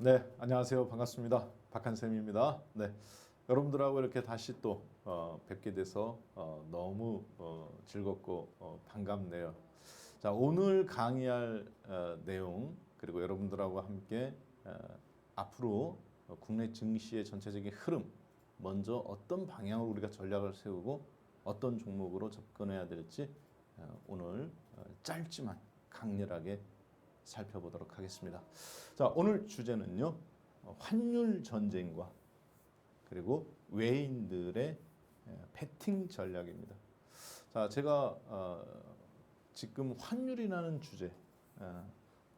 네, 안녕하세요. 반갑습니다. 박한쌤입니다. 네, 여러분들하고 이렇게 다시 또 뵙게 돼서 너무 즐겁고 반갑네요. 자, 오늘 강의할 내용 그리고 여러분들하고 함께 앞으로 국내 증시의 전체적인 흐름, 먼저 어떤 방향으로 우리가 전략을 세우고 어떤 종목으로 접근해야 될지 오늘 짧지만 강렬하게 살펴보도록 하겠습니다. 자, 오늘 주제는요. 환율 전쟁과 그리고 외인들의 베팅 전략입니다. 자, 제가 지금 환율이라는 주제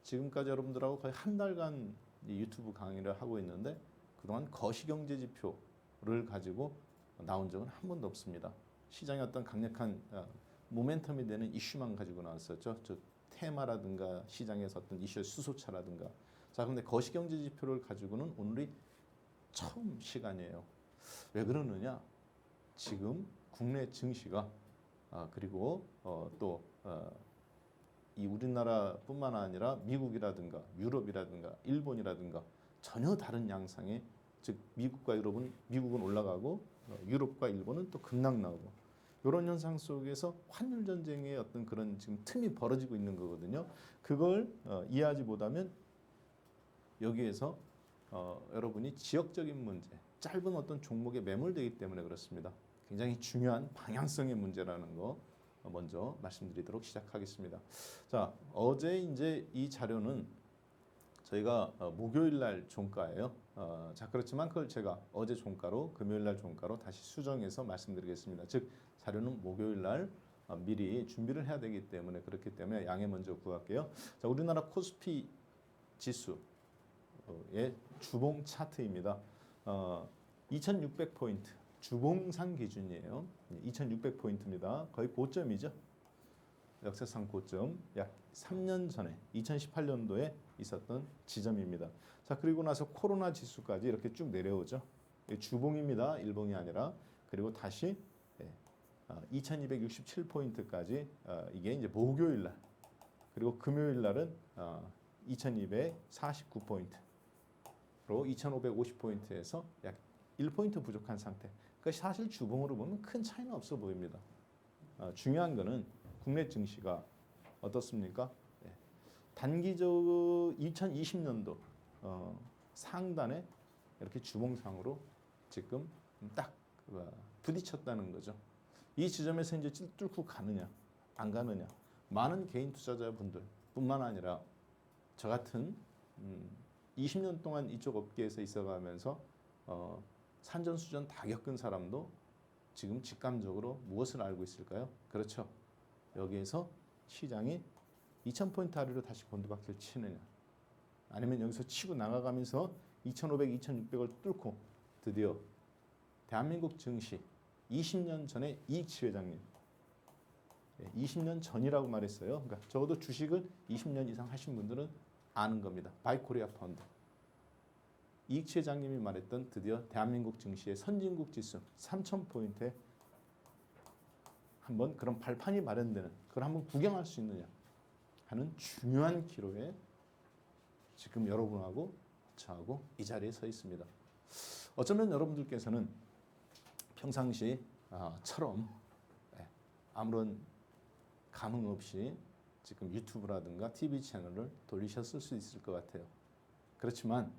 지금까지 여러분들하고 거의 한 달간 이 유튜브 강의를 하고 있는데 그동안 거시경제 지표를 가지고 나온 적은 한 번도 없습니다. 시장의 어떤 강력한 모멘텀이 되는 이슈만 가지고 나왔었죠. 테마라든가 시장에서 어떤 이슈의 수소차라든가. 자, 그런데 거시경제 지표를 가지고는 오늘이 처음 시간이에요. 왜 그러느냐? 지금 국내 증시가 그리고 또 이 우리나라뿐만 아니라 미국이라든가 유럽이라든가 일본이라든가 전혀 다른 양상의, 즉 미국과 유럽은 미국은 올라가고 유럽과 일본은 또 급락 나오고, 이런 현상 속에서 환율 전쟁의 어떤 그런 지금 틈이 벌어지고 있는 거거든요. 그걸 이해하지 못하면 여기에서 여러분이 지역적인 문제, 짧은 어떤 종목에 매몰되기 때문에 그렇습니다. 굉장히 중요한 방향성의 문제라는 거 먼저 말씀드리도록 시작하겠습니다. 자, 어제 이제 이 자료는 저희가 목요일 날 종가예요. 자, 그렇지만 그걸 제가 어제 종가로 금요일 날 종가로 다시 수정해서 말씀드리겠습니다. 즉 자료는 목요일 날 미리 준비를 해야 되기 때문에, 그렇기 때문에 양해 먼저 구할게요. 자, 우리나라 코스피 지수의 주봉 차트입니다. 2600포인트 주봉상 기준이에요. 2600포인트입니다. 거의 고점이죠. 역사상 고점, 약 3년 전에 2018년도에 있었던 지점입니다. 자, 그리고 나서 코로나 지수까지 이렇게 쭉 내려오죠. 주봉입니다. 일봉이 아니라. 그리고 다시 2267포인트까지 이게 이제 목요일 날, 그리고 금요일 날은 2249포인트. 로 2550포인트에서 약 1포인트 부족한 상태. 그러니까 사실 주봉으로 보면 큰 차이는 없어 보입니다. 중요한 거는 국내 증시가 어떻습니까? 네. 단기적 2020년도 상단에 이렇게 주봉상으로 지금 딱 부딪혔다는 거죠. 이 지점에서 이제 뚫고 가느냐 안 가느냐. 많은 개인 투자자분들 뿐만 아니라 저 같은 20년 동안 이쪽 업계에서 있어가면서 산전수전 다 겪은 사람도 지금 직감적으로 무엇을 알고 있을까요? 그렇죠. 여기에서 시장이 2000포인트 아래로 다시 곤두박질 치느냐, 아니면 여기서 치고 나가가면서 2500, 2600을 뚫고 드디어 대한민국 증시 20년 전에 이익치 회장님, 20년 전이라고 말했어요. 그러니까 적어도 주식을 20년 이상 하신 분들은 아는 겁니다. 바이코리아 펀드. 이익치 회장님이 말했던 드디어 대한민국 증시의 선진국 지수 3000포인트에 한번 그런 발판이 마련되는, 그걸 한번 구경할 수 있느냐 하는 중요한 기로에 지금 여러분하고 저하고 이 자리에 서 있습니다. 어쩌면 여러분들께서는 평상시처럼 아무런 감흥 없이 지금 유튜브라든가 TV 채널을 돌리셨을 수 있을 것 같아요. 그렇지만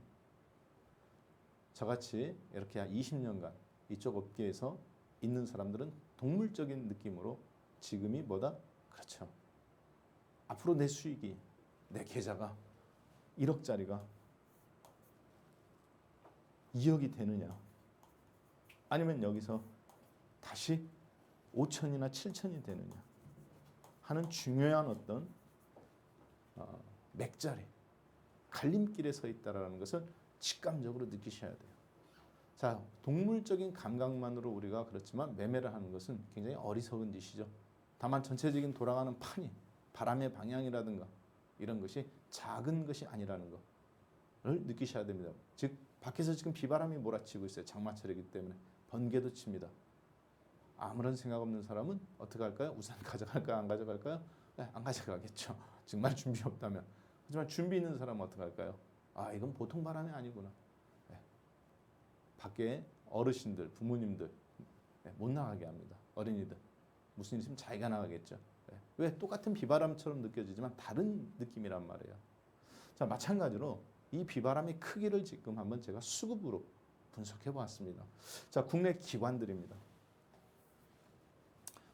저같이 이렇게 한 20년간 이쪽 업계에서 있는 사람들은 동물적인 느낌으로 지금이 뭐다? 그렇죠. 앞으로 내 수익이, 내 계좌가 1억짜리가 2억이 되느냐, 아니면 여기서 다시 5천이나 7천이 되느냐 하는 중요한 어떤 맥자리, 갈림길에 서 있다는 것을 직감적으로 느끼셔야 돼요. 자, 동물적인 감각만으로 우리가 그렇지만 매매를 하는 것은 굉장히 어리석은 짓이죠. 다만 전체적인 돌아가는 판이, 바람의 방향이라든가 이런 것이 작은 것이 아니라는 것을 느끼셔야 됩니다. 즉 밖에서 지금 비바람이 몰아치고 있어요. 장마철이기 때문에 번개도 칩니다. 아무런 생각 없는 사람은 어떻게 할까요? 우산 가져갈까요? 안 가져갈까요? 네, 안 가져가겠죠. 정말 준비 없다면. 하지만 준비 있는 사람은 어떻게 할까요? 아, 이건 보통 바람이 아니구나. 네. 밖에 어르신들, 부모님들 네, 못 나가게 합니다. 어린이들 무슨 일 있으면 자기가 나가겠죠. 네. 왜? 똑같은 비바람처럼 느껴지지만 다른 느낌이란 말이에요. 자, 마찬가지로 이 비바람의 크기를 지금 한번 제가 수급으로 분석해 보았습니다. 자, 국내 기관들입니다.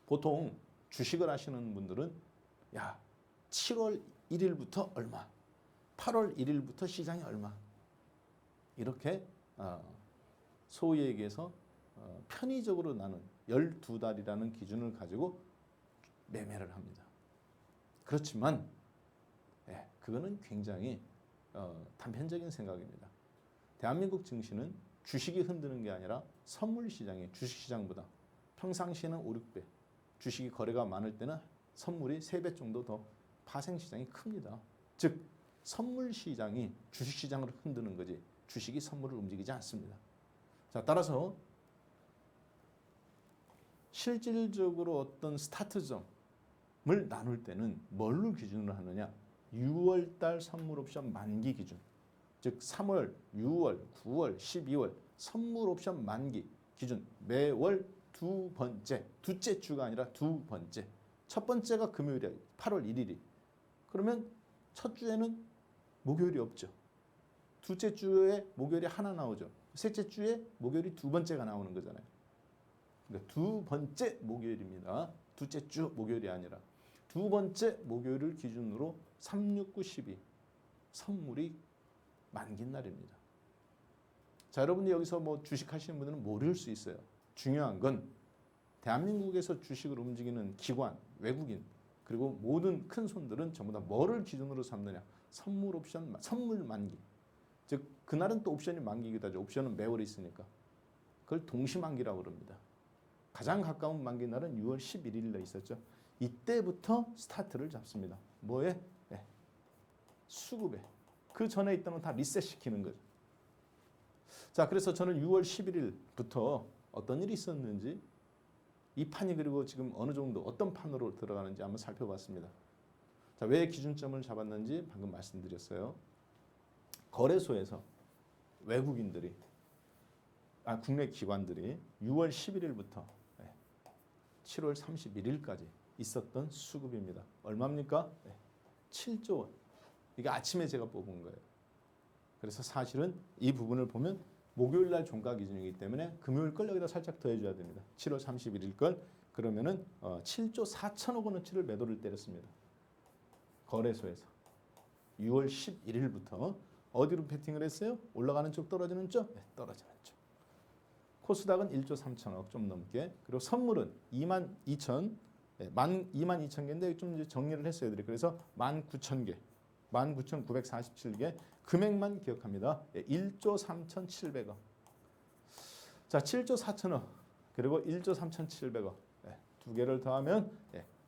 보통 주식을 하시는 분들은 야, 7월 1일부터 얼마, 8월 1일부터 시장이 얼마 이렇게 소위 얘기해서 편의적으로 나눈 12달이라는 기준을 가지고 매매를 합니다. 그렇지만 그거는 굉장히 단편적인 생각입니다. 대한민국 증시는 주식이 흔드는 게 아니라 선물 시장이 주식시장보다 평상시에는 5, 6배, 주식이 거래가 많을 때는 선물이 3배 정도 더 파생 시장이 큽니다. 즉 선물 시장이 주식 시장을 흔드는 거지 주식이 선물을 움직이지 않습니다. 자, 따라서 실질적으로 어떤 스타트점을 나눌 때는 뭘로 기준으로 하느냐? 6월달 선물 옵션 만기 기준, 즉 3월, 6월, 9월, 12월 선물 옵션 만기 기준 매월 두 번째, 둘째 주가 아니라 두 번째. 첫 번째가 금요일이야. 8월 1일이. 그러면 첫 주에는 목요일이 없죠. 둘째 주에 목요일이 하나 나오죠. 셋째 주에 목요일이 두 번째가 나오는 거잖아요. 그러니까 두 번째 목요일입니다. 둘째 주 목요일이 아니라 두 번째 목요일을 기준으로 3, 6, 9, 12 선물이 만기 날입니다. 자, 여러분이 여기서 뭐 주식 하시는 분들은 모를 수 있어요. 중요한 건 대한민국에서 주식을 움직이는 기관, 외국인 그리고 모든 큰 손들은 전부 다 뭐를 기준으로 삼느냐? 선물 옵션, 선물 만기. 즉 그날은 또 옵션이 만기기도 하죠. 옵션은 매월 있으니까. 그걸 동시만기라고 그럽니다. 가장 가까운 만기 날은 6월 11일에 있었죠. 이때부터 스타트를 잡습니다. 뭐에? 네. 수급에. 그 전에 있던 건 다 리셋시키는 거죠. 자, 그래서 저는 6월 11일부터 어떤 일이 있었는지 이 판이 그리고 지금 어느 정도 어떤 판으로 들어가는지 한번 살펴봤습니다. 자, 왜 기준점을 잡았는지 방금 말씀드렸어요. 거래소에서 외국인들이 국내 기관들이 6월 11일부터 7월 31일까지 있었던 수급입니다. 얼마입니까? 7조 원. 이게 아침에 제가 뽑은 거예요. 그래서 사실은 이 부분을 보면 목요일 날 종가 기준이기 때문에 금요일 걸 여기다 살짝 더해줘야 됩니다. 7월 31일 걸 그러면은 7조 4천억 원어치를 매도를 때렸습니다. 거래소에서 6월 11일부터 어디로 베팅을 했어요? 올라가는 쪽 떨어지는 쪽? 네, 떨어지는 쪽. 코스닥은 1조 3천억 좀 넘게 그리고 선물은 22,000개인데 좀 이제 정리를 했어요. 그래서 19,000개 19,947개 금액만 기억합니다. 1조 3,700억. 자, 7조 4천억 그리고 1조 3,700억 두 개를 더하면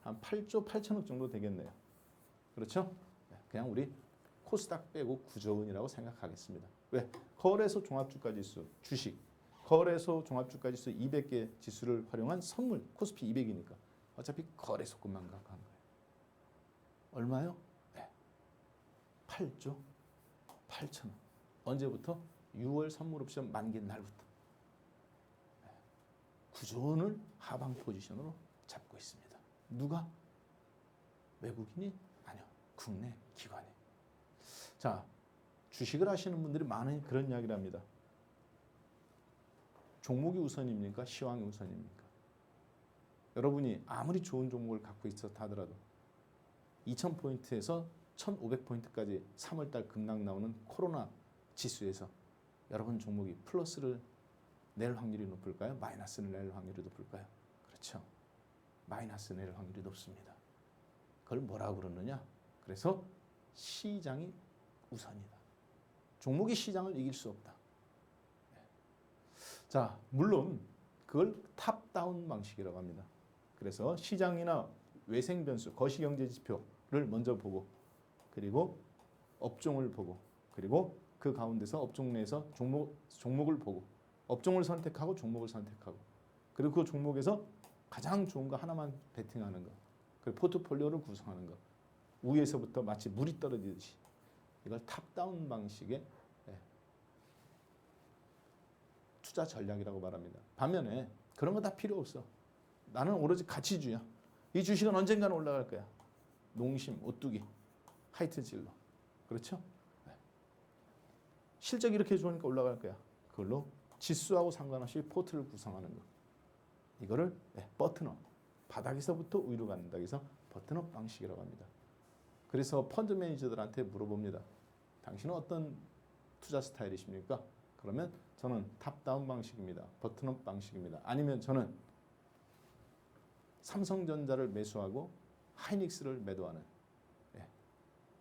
한 8조 8천억 정도 되겠네요. 그렇죠? 그냥 우리 코스닥 빼고 9조 원이라고 생각하겠습니다. 왜? 거래소 종합주가지수 주식 거래소 종합주가지수 200개 지수를 활용한 선물 코스피 200이니까 어차피 거래소급만 갖고 한 거예요. 얼마요? 8조 8천억. 언제부터? 6월 선물 옵션 만기 날부터 9조 원을 하방 포지션으로 잡고 있습니다. 누가? 외국인이? 아니요. 국내 기관이. 자, 주식을 하시는 분들이 많은 그런 이야기를 합니다. 종목이 우선입니까? 시황이 우선입니까? 여러분이 아무리 좋은 종목을 갖고 있었다 하더라도 2000포인트에서 1500포인트까지 3월달 급락 나오는 코로나 지수에서 여러분 종목이 플러스를 낼 확률이 높을까요? 마이너스를 낼 확률이 높을까요? 그렇죠. 마이너스 낼 확률이 높습니다. 그걸 뭐라고 그러느냐? 그래서 시장이 우선이다. 종목이 시장을 이길 수 없다. 자, 물론 그걸 탑다운 방식이라고 합니다. 그래서 시장이나 외생 변수, 거시경제 지표를 먼저 보고 그리고 업종을 보고 그리고 그 가운데서 업종 내에서 종목을 보고 업종을 선택하고 종목을 선택하고 그리고 그 종목에서 가장 좋은 거 하나만 베팅하는 거 그리고 포트폴리오를 구성하는 거 위에서부터 마치 물이 떨어지듯이 이걸 탑다운 방식의 투자 전략이라고 말합니다. 반면에 그런 거 다 필요 없어. 나는 오로지 가치주의야. 이 주식은 언젠가는 올라갈 거야. 농심, 오뚜기, 하이튼 진로. 그렇죠? 실적이 이렇게 좋으니까 올라갈 거야. 그걸로 지수하고 상관없이 포트를 구성하는 거. 이거를 버튼업. 바닥에서부터 위로 간다 해서 버튼업 방식이라고 합니다. 그래서 펀드 매니저들한테 물어봅니다. 당신은 어떤 투자 스타일이십니까? 그러면 저는 탑다운 방식입니다. 버튼업 방식입니다. 아니면 저는 삼성전자를 매수하고 하이닉스를 매도하는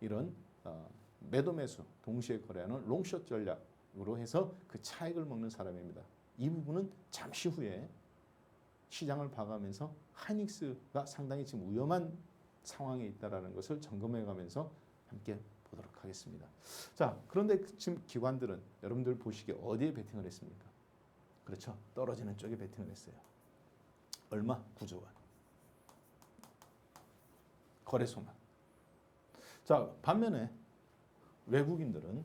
이런 매도 매수 동시에 거래하는 롱숏 전략으로 해서 그 차익을 먹는 사람입니다. 이 부분은 잠시 후에 시장을 봐가면서 하이닉스가 상당히 지금 위험한 상황에 있다는 것을 점검해 가면서 함께 보도록 하겠습니다. 자, 그런데 지금 기관들은 여러분들 보시기에 어디에 베팅을 했습니까? 그렇죠. 떨어지는 쪽에 베팅을 했어요. 얼마? 9조 원. 거래소만. 자, 반면에 외국인들은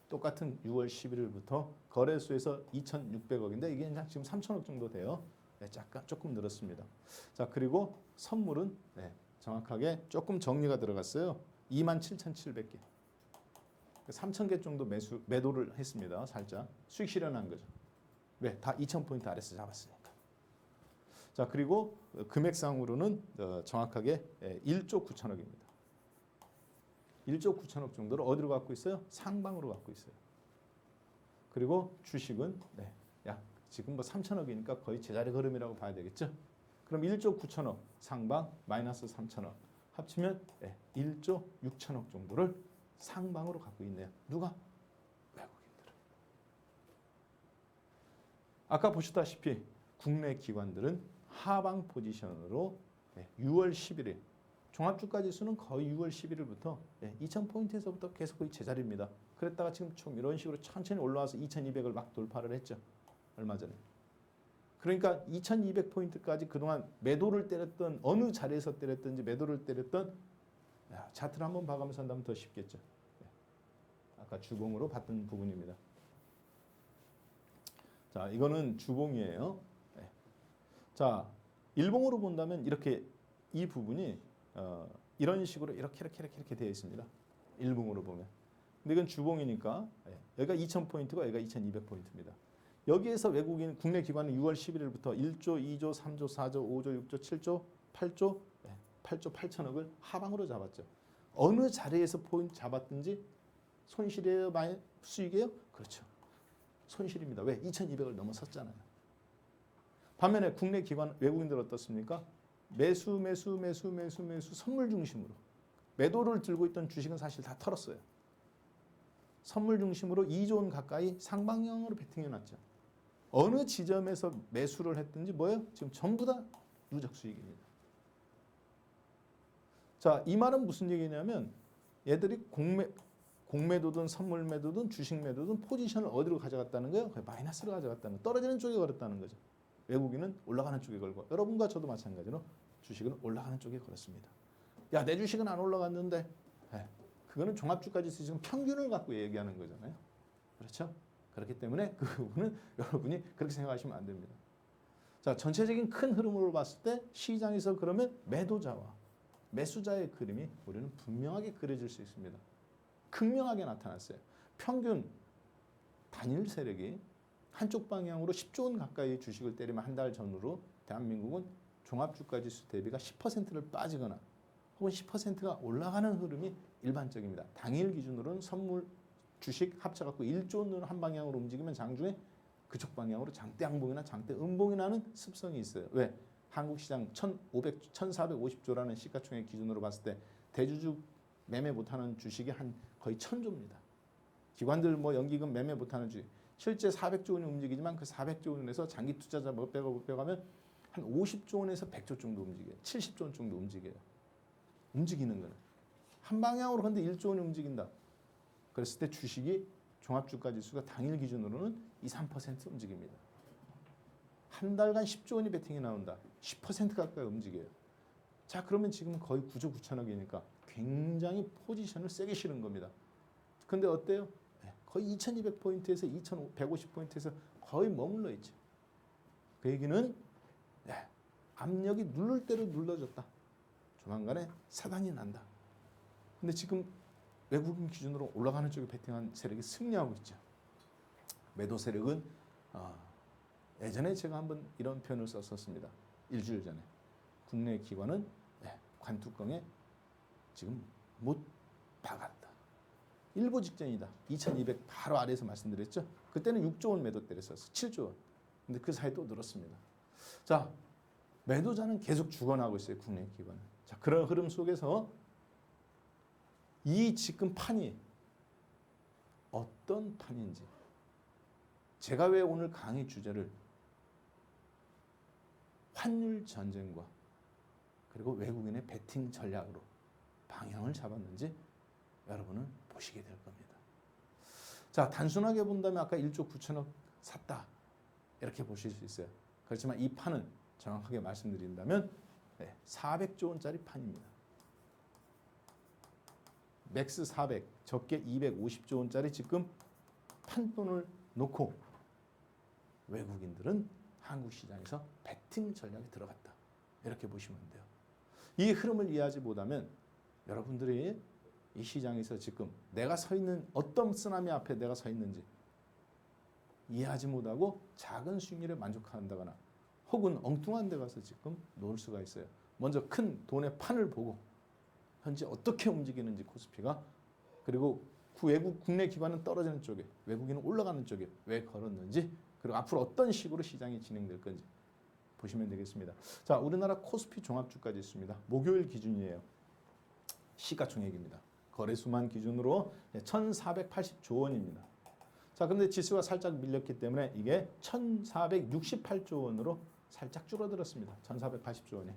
똑같은 6월 11일부터 거래소에서 2,600억인데 이게 지금 3,000억 정도 돼요. 조금 늘었습니다. 자, 그리고 선물은 정확하게 조금 정리가 들어갔어요. 27,700개. 3,000개 정도 매도를 했습니다. 살짝 수익 실현한 거죠. 왜? 다 2,000포인트 아래서 잡았으니까. 자, 그리고 금액상으로는 정확하게 1조 9천억입니다. 1조 9천억 정도를 어디로 갖고 있어요? 상방으로 갖고 있어요. 그리고 주식은 약 지금 뭐 3천억이니까 거의 제자리 걸음이라고 봐야 되겠죠. 그럼 1조 9천억 상방 마이너스 3천억 합치면 1조 6천억 정도를 상방으로 갖고 있네요. 누가? 외국인들은. 아까 보셨다시피 국내 기관들은 하방 포지션으로 6월 11일 종합주가지수는 거의 6월 11일부터 2,000포인트에서부터 계속 거의 제자리입니다. 그랬다가 지금 좀 이런 식으로 천천히 올라와서 2,200을 막 돌파를 했죠. 얼마 전에. 그러니까 2,200포인트까지 그동안 매도를 때렸던 어느 자리에서 때렸든지 매도를 때렸던 차트를 한번 봐가면서 한다면 더 쉽겠죠. 아까 주봉으로 봤던 부분입니다. 자, 이거는 주봉이에요. 자, 일봉으로 본다면 이렇게 이 부분이 이런 식으로 이렇게 되어 있습니다. 일봉으로 보면. 근데 이건 주봉이니까 여기가 2,000포인트고 여기가 2,200포인트입니다. 여기에서 외국인 국내 기관은 6월 11일부터 1조, 2조, 3조, 4조, 5조, 6조, 7조, 8조 8천억을 하방으로 잡았죠. 어느 자리에서 포인트 잡았든지 손실이에요? 수익이에요? 그렇죠. 손실입니다. 왜? 2,200을 넘어섰잖아요. 반면에 국내 기관 외국인들 어떻습니까? 매수 선물 중심으로 매도를 들고 있던 주식은 사실 다 털었어요. 선물 중심으로 2조 원 가까이 상방향으로 베팅해 놨죠. 어느 지점에서 매수를 했든지 뭐예요? 지금 전부 다 누적 수익입니다. 자, 이 말은 무슨 얘기냐면 얘들이 공매도든 선물 매도든 주식 매도든 포지션을 어디로 가져갔다는 거예요? 거의 마이너스로 가져갔다는 거예요. 떨어지는 쪽에 걸었다는 거죠. 외국인은 올라가는 쪽에 걸고 여러분과 저도 마찬가지로 주식은 올라가는 쪽에 걸었습니다. 야, 내 주식은 안 올라갔는데 그거는 종합주가지수 지금 평균을 갖고 얘기하는 거잖아요. 그렇죠? 그렇기 때문에 그 부분은 여러분이 그렇게 생각하시면 안 됩니다. 자, 전체적인 큰 흐름으로 봤을 때 시장에서 그러면 매도자와 매수자의 그림이 우리는 분명하게 그려질 수 있습니다. 극명하게 나타났어요. 평균 단일 세력이 한쪽 방향으로 10조 원 가까이 주식을 때리면 한 달 전으로 대한민국은 종합주가지수 대비가 10%를 빠지거나 혹은 10%가 올라가는 흐름이 일반적입니다. 당일 기준으로는 선물, 주식 합쳐갖고 1조 원으로 한 방향으로 움직이면 장중에 그쪽 방향으로 장대 양봉이나 장대 음봉이 나는 습성이 있어요. 왜? 한국 시장 1,450조라는 시가총액 기준으로 봤을 때 대주주 매매 못하는 주식이 한 거의 1,000조입니다. 기관들 뭐 연기금 매매 못하는 주식 실제 400조 원이 움직이지만 그 400조 원에서 장기 투자자 못 빼가면 한 50조 원에서 100조 정도 움직여요. 70조 원 정도 움직여요. 움직이는 거는. 한 방향으로 근데 1조 원이 움직인다. 그랬을 때 주식이 종합주가지수가 당일 기준으로는 2, 3% 움직입니다. 한 달간 10조 원이 베팅이 나온다. 10% 가까이 움직여요. 자, 그러면 지금 거의 9조 9천억이니까 굉장히 포지션을 세게 실은 겁니다. 근데 어때요? 거의 2200포인트에서 2150포인트에서 거의 머물러 있죠. 그 얘기는 압력이 누를 대로 눌러졌다. 조만간에 사단이 난다. 근데 지금 외국인 기준으로 올라가는 쪽에 베팅한 세력이 승리하고 있죠. 매도 세력은 예전에 제가 한번 이런 표현을 썼었습니다. 일주일 전에. 국내 기관은 관뚜껑에 지금 못 박았다. 일보 직전이다. 2200 바로 아래에서 말씀드렸죠. 그때는 6조 원 매도 때렸었어. 7조 원. 근데 그 사이 또 늘었습니다. 자, 매도자는 계속 죽어나고 있어요. 국내 기관은. 자, 그런 흐름 속에서 이 지금 판이 어떤 판인지, 제가 왜 오늘 강의 주제를 환율 전쟁과 그리고 외국인의 베팅 전략으로 방향을 잡았는지 여러분은 보시게 될 겁니다. 자, 단순하게 본다면 아까 1조 9천억 샀다 이렇게 보실 수 있어요. 그렇지만 이 판은 정확하게 말씀드린다면 400조 원짜리 판입니다. 맥스 400, 적게 250조 원짜리 지금 판돈을 놓고 외국인들은 한국 시장에서 베팅 전략에 들어갔다. 이렇게 보시면 돼요. 이 흐름을 이해하지 못하면 여러분들이 이 시장에서 지금 내가 서 있는 어떤 쓰나미 앞에 내가 서 있는지 이해하지 못하고 작은 수익률에 만족한다거나 혹은 엉뚱한 데 가서 지금 놓을 수가 있어요. 먼저 큰 돈의 판을 보고 현재 어떻게 움직이는지 코스피가, 그리고 외국 국내 기관은 떨어지는 쪽에 외국인은 올라가는 쪽에 왜 걸었는지, 그리고 앞으로 어떤 식으로 시장이 진행될 건지 보시면 되겠습니다. 자, 우리나라 코스피 종합주가지 있습니다. 목요일 기준이에요. 시가총액입니다. 거래수만 기준으로 1,480조 원입니다. 자, 근데 지수가 살짝 밀렸기 때문에 이게 1,468조 원으로 살짝 줄어들었습니다. 1,480조 원이.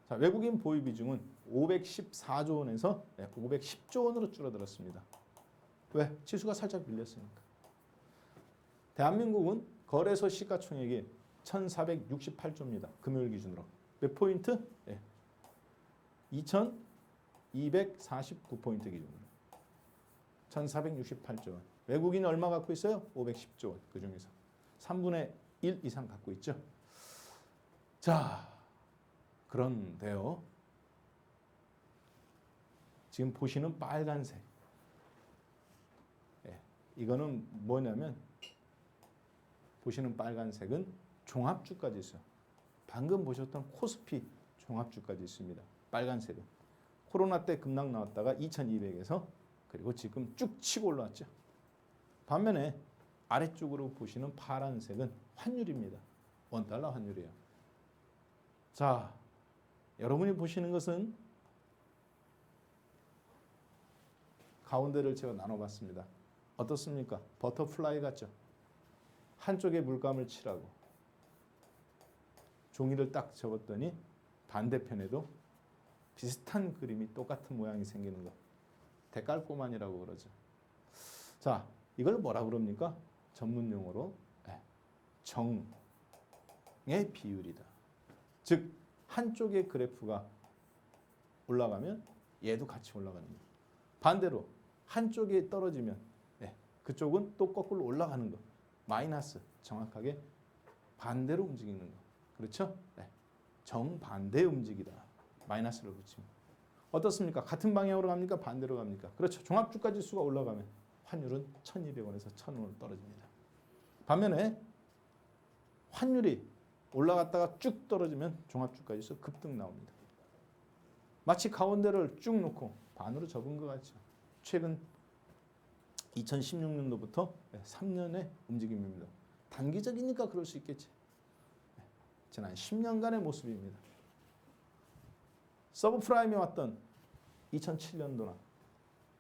자, 외국인 보유 비중은 514조 원에서 510조 원으로 줄어들었습니다. 왜? 지수가 살짝 밀렸으니까. 대한민국은 거래소 시가총액이 1,468조입니다. 금요일 기준으로. 몇 포인트? 2,249포인트 기준으로. 1,468조 원. 외국인이 얼마 갖고 있어요? 510조 원. 그 중에서 3분의 1 이상 갖고 있죠. 자, 그런데요. 지금 보시는 빨간색. 이거는 뭐냐면 보시는 빨간색은 종합주가 지수. 방금 보셨던 코스피 종합주가 지수입니다. 빨간색은. 코로나 때 급락 나왔다가 2200에서 그리고 지금 쭉 치고 올라왔죠. 반면에 아래쪽으로 보시는 파란색은 환율입니다. 원달러 환율이에요. 자, 여러분이 보시는 것은 가운데를 제가 나눠봤습니다. 어떻습니까? 버터플라이 같죠? 한쪽에 물감을 칠하고 종이를 딱 접었더니 반대편에도 비슷한 그림이 똑같은 모양이 생기는 거. 데칼코마니라고 그러죠. 자, 이걸 뭐라 그럽니까? 전문 용어로 정의 비율이다. 즉 한쪽의 그래프가 올라가면 얘도 같이 올라가는 거예요. 반대로 한쪽이 떨어지면 그쪽은 또 거꾸로 올라가는 거. 마이너스, 정확하게 반대로 움직이는 거. 그렇죠? 정반대 움직이다. 마이너스를 붙이면. 어떻습니까? 같은 방향으로 갑니까? 반대로 갑니까? 그렇죠. 종합주가 지수가 올라가면 환율은 1,200원에서 1,000원으로 떨어집니다. 반면에 환율이 올라갔다가 쭉 떨어지면 종합주가 지수 급등 나옵니다. 마치 가운데를 쭉 놓고 반으로 접은 것 같죠. 최근 2016년도부터 3년의 움직임입니다. 단기적이니까 그럴 수 있겠지. 지난 10년간의 모습입니다. 서브프라임이 왔던 2007년도나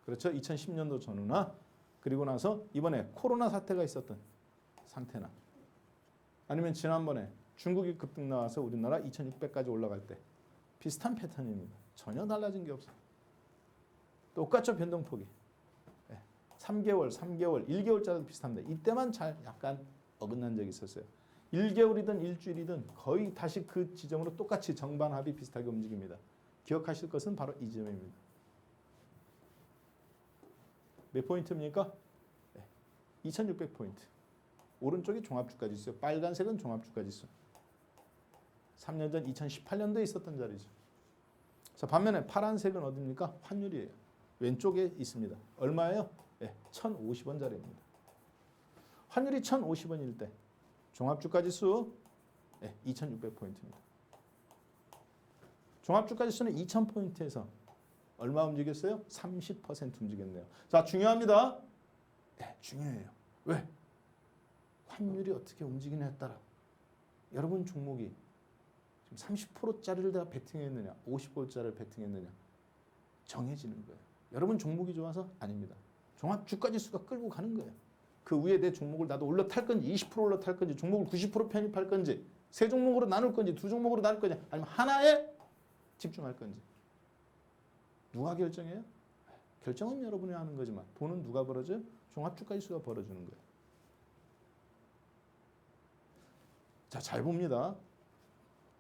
그렇죠. 2010년도 전후나 그리고 나서 이번에 코로나 사태가 있었던 상태나 아니면 지난번에 중국이 급등 나와서 우리나라 2600까지 올라갈 때 비슷한 패턴입니다. 전혀 달라진 게 없어요. 똑같죠. 변동폭이. 3개월, 1개월짜리도 비슷합니다. 이때만 잘 약간 어긋난 적이 있었어요. 1개월이든 일주일이든 거의 다시 그 지점으로 똑같이 정반합이 비슷하게 움직입니다. 기억하실 것은 바로 이 점입니다. 몇 포인트입니까? 2600포인트. 오른쪽이 종합주가지수. 빨간색은 종합주가지수. 3년 전 2018년도에 있었던 자리죠. 자, 반면에 파란색은 어디입니까? 환율이에요. 왼쪽에 있습니다. 얼마예요? 1,050원 자리입니다. 환율이 1,050원일 때 종합주가지수 2,600포인트입니다. 종합주가지수는 2,000포인트에서 얼마 움직였어요? 30% 움직였네요. 자, 중요합니다. 중요해요. 왜? 환율이 어떻게 움직이냐에 따라 여러분 종목이 지금 30%짜리를 내가 베팅했느냐, 50%짜리를 베팅했느냐 정해지는 거예요. 여러분 종목이 좋아서? 아닙니다. 종합주가지수가 끌고 가는 거예요. 그 위에 내 종목을 나도 올라탈 건지 20% 올라탈 건지 종목을 90% 편입할 건지 세 종목으로 나눌 건지 두 종목으로 나눌 건지 아니면 하나에 집중할 건지 누가 결정해요? 결정은 여러분이 하는 거지만 돈은 누가 벌어줘요? 종합주가지수가 벌어주는 거예요. 자, 잘 봅니다.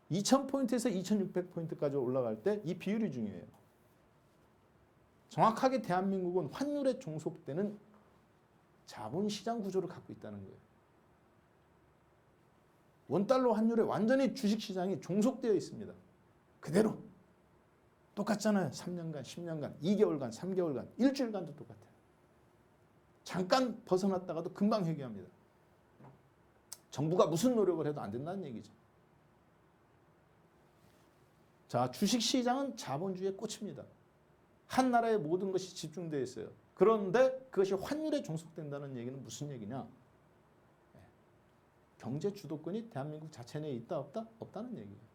2000포인트에서 2600포인트까지 올라갈 때 이 비율이 중요해요. 정확하게 대한민국은 환율에 종속되는 자본시장 구조를 갖고 있다는 거예요. 원달러 환율에 완전히 주식시장이 종속되어 있습니다. 그대로. 똑같잖아요. 3년간, 10년간, 2개월간, 3개월간, 일주일간도 똑같아요. 잠깐 벗어났다가도 금방 회귀합니다. 정부가 무슨 노력을 해도 안 된다는 얘기죠. 자, 주식시장은 자본주의의 꽃입니다. 한 나라의 모든 것이 집중되어 있어요. 그런데 그것이 환율에 종속된다는 얘기는 무슨 얘기냐? 경제 주도권이 대한민국 자체 내에 있다 없다? 없다는 얘기예요.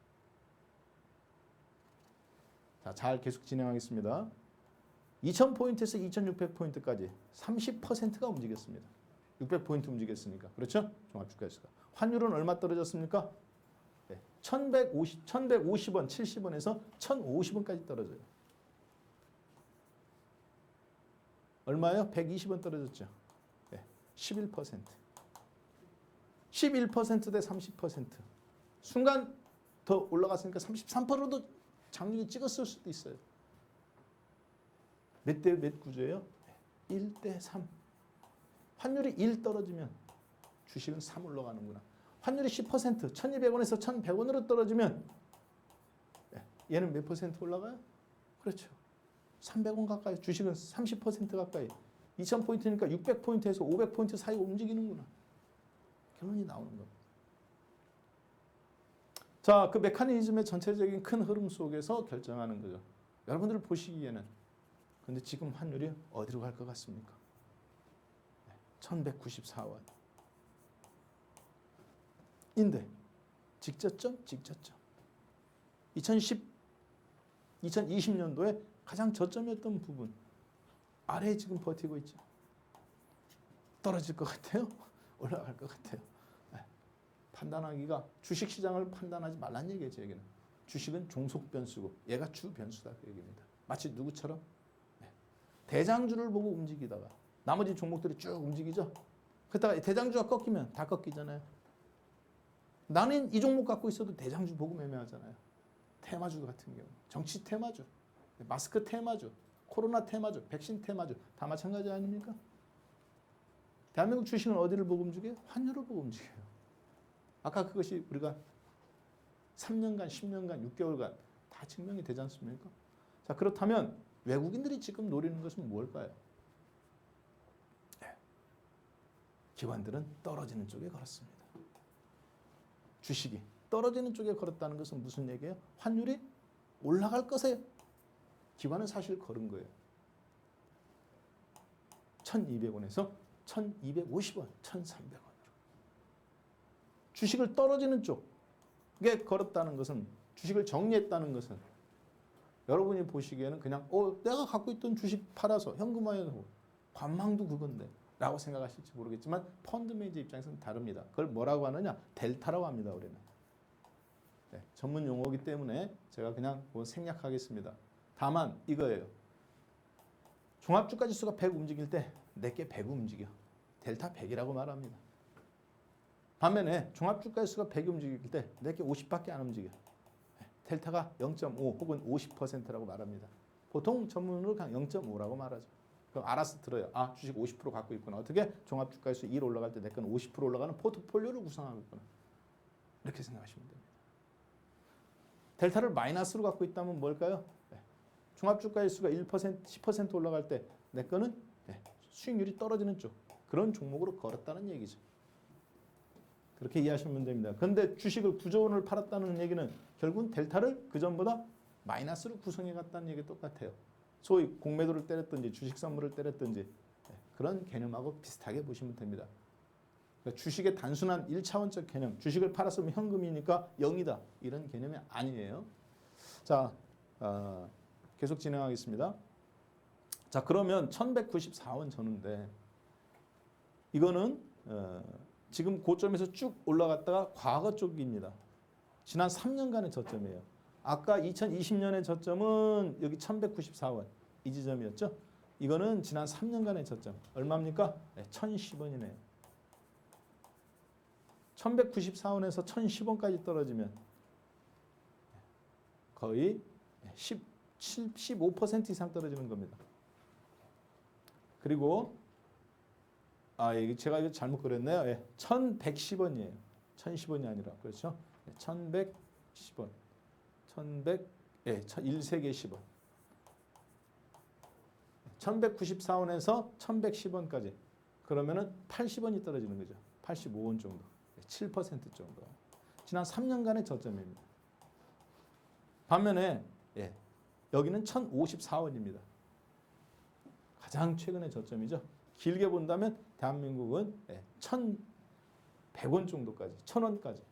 자, 잘 계속 진행하겠습니다. 2000포인트에서 2600포인트까지 30%가 움직였습니다. 600포인트 움직였으니까. 그렇죠? 종합주가지수가. 환율은 얼마 떨어졌습니까? 1150원, 70원에서 1050원까지 떨어져요. 얼마예요? 120원 떨어졌죠. 11%. 11% 대 30%. 순간 더 올라갔으니까 33%도 장중에 찍었을 수도 있어요. 몇 대 몇 구조예요? 1대 3. 환율이 1 떨어지면 주식은 3 올라가는구나. 환율이 10%, 1200원에서 1100원으로 떨어지면 얘는 몇 퍼센트 올라가요? 그렇죠. 300원 가까이, 주식은 30% 가까이. 2000포인트니까 600포인트에서 500포인트 사이가 움직이는구나. 결론이 나오는 겁니다. 자, 그 메커니즘의 전체적인 큰 흐름 속에서 결정하는 거죠. 여러분들 보시기에는 근데 지금 환율이 어디로 갈 것 같습니까? 1194원. 인데 직저점. 2020년도에 가장 저점이었던 부분 아래에 지금 버티고 있죠. 떨어질 것 같아요? 올라갈 것 같아요? 판단하기가 주식시장을 판단하지 말란 얘기죠. 여기는. 주식은 종속 변수고 얘가 주 변수다 그 얘기입니다. 마치 누구처럼? 대장주를 보고 움직이다가 나머지 종목들이 쭉 움직이죠. 그러다가 대장주가 꺾이면 다 꺾이잖아요. 나는 이 종목 갖고 있어도 대장주 보고 매매하잖아요. 테마주 같은 경우. 정치 테마주, 마스크 테마주, 코로나 테마주, 백신 테마주 다 마찬가지 아닙니까? 대한민국 주식은 어디를 보고 움직여요? 환율을 보고 움직여요. 아까 그것이 우리가 3년간, 10년간, 6개월간 다 증명이 되지 않습니까? 자, 그렇다면 외국인들이 지금 노리는 것은 무엇일까요? 기관들은 떨어지는 쪽에 걸었습니다. 주식이 떨어지는 쪽에 걸었다는 것은 무슨 얘기예요? 환율이 올라갈 것에 기관은 사실 걸은 거예요. 1200원에서 1250원, 1300원으로. 주식을 떨어지는 쪽에 걸었다는 것은, 주식을 정리했다는 것은 여러분이 보시기에는 그냥 내가 갖고 있던 주식 팔아서 현금화해서 관망도 그건데 라고 생각하실지 모르겠지만 펀드 매니저 입장에서는 다릅니다. 그걸 뭐라고 하느냐? 델타라고 합니다. 우리는. 네, 전문 용어이기 때문에 제가 그냥 생략하겠습니다. 다만 이거예요. 종합주가지수가 100 움직일 때 내게 100 움직여. 델타 100이라고 말합니다. 반면에 종합주가지수가 100이 움직일 때 내게 50밖에 안 움직여. 델타가 0.5 혹은 50%라고 말합니다. 보통 전문으로 그냥 0.5라고 말하죠. 그럼 알아서 들어요. 아, 주식 50% 갖고 있구나. 어떻게? 종합주가지수 1 올라갈 때 내 건 50% 올라가는 포트폴리오를 구성하고 있구나. 이렇게 생각하시면 됩니다. 델타를 마이너스로 갖고 있다면 뭘까요? 네. 종합주가지수가 1%, 10% 올라갈 때 내 거는 네. 수익률이 떨어지는 쪽. 그런 종목으로 걸었다는 얘기죠. 그렇게 이해하시면 됩니다. 그런데 주식을 9조 원을 팔았다는 얘기는 결국은 델타를 그전보다 마이너스로 구성해 갔다는 얘기 똑같아요. 소위 공매도를 때렸든지 주식 선물을 때렸든지 그런 개념하고 비슷하게 보시면 됩니다. 그러니까 주식의 단순한 1차원적 개념, 주식을 팔았으면 현금이니까 0이다. 이런 개념이 아니에요. 자, 계속 진행하겠습니다. 자, 그러면 1194원 전후인데 이거는 지금 고점에서 쭉 올라갔다가 과거 쪽입니다. 지난 3년간의 저점이에요. 아까 2020년의 저점은 여기 1194원 이 지점이었죠. 이거는 지난 3년간의 저점. 얼마입니까? 네, 1010원이네요. 1194원에서 1010원까지 떨어지면 거의 15% 이상 떨어지는 겁니다. 그리고 여기 제가 이거 잘못 그렸네요. 예, 1110원이에요. 1010원이 아니라 그렇죠? 1110원. 1세계 10원. 1194원에서 1110원까지. 그러면은 80원이 떨어지는 거죠. 85원 정도. 7% 정도. 지난 3년간의 저점입니다. 반면에 여기는 1054원입니다. 가장 최근의 저점이죠. 길게 본다면 대한민국은 1100원 정도까지, 1000원까지.